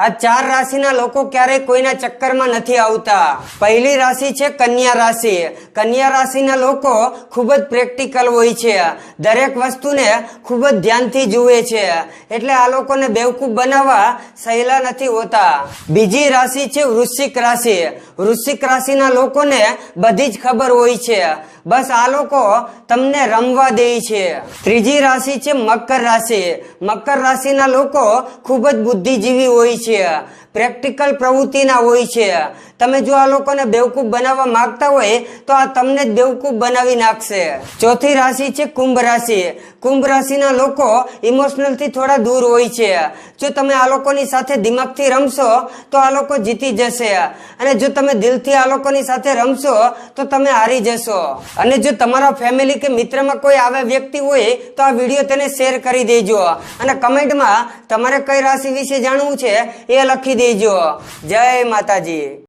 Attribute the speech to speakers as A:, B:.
A: આ 4 રાશિના લોકો ક્યારેય કોઈના ચક્કરમાં નથી આવતા। પહેલી રાશિ છે કન્યા રાશિ। કન્યા રાશિના લોકો ખૂબ જ પ્રેક્ટિકલ હોય છે, દરેક વસ્તુને ખૂબ જ ધ્યાનથી જુએ છે, એટલે આ લોકોને બેવકૂફ બનાવવા સહેલા નથી હોતા। બીજી રાશિ છે વૃશ્ચિક રાશિ। વૃશ્ચિક રાશિના લોકોને બધી જ ખબર હોય છે, બસ આ લોકો તમને રમવા દે છે। ત્રીજી રાશિ છે મકર રાશિ। મકર રાશિના લોકો ખૂબ જ બુદ્ધિજીવી હોય છે, પ્રેક્ટિકલ પ્રવૃત્તિના હોય છે। તમે જો આ લોકોને બેવકૂફ બનાવવા માંગતા હોય તો આ તમને જ બેવકૂફ બનાવી નાખશે। ચોથી રાશિ છે કુંભ રાશિ। કુંભ રાશિના લોકો ઇમોશનલથી થોડા દૂર હોય છે। જો તમે આ લોકોની સાથે દિમાગથી રમશો તો આ લોકો જીતી જશે, અને જો તમે દિલથી આ લોકોની સાથે રમશો તો તમે હારી જશો। અને જો તમારા ફેમિલી કે મિત્રમાં કોઈ આવા વ્યક્તિ હોય તો આ વિડીયો તેને શેર કરી દેજો, અને કમેન્ટમાં તમારે કઈ રાશિ વિશે જાણવું છે એ લખી દેજો। જય માતાજી।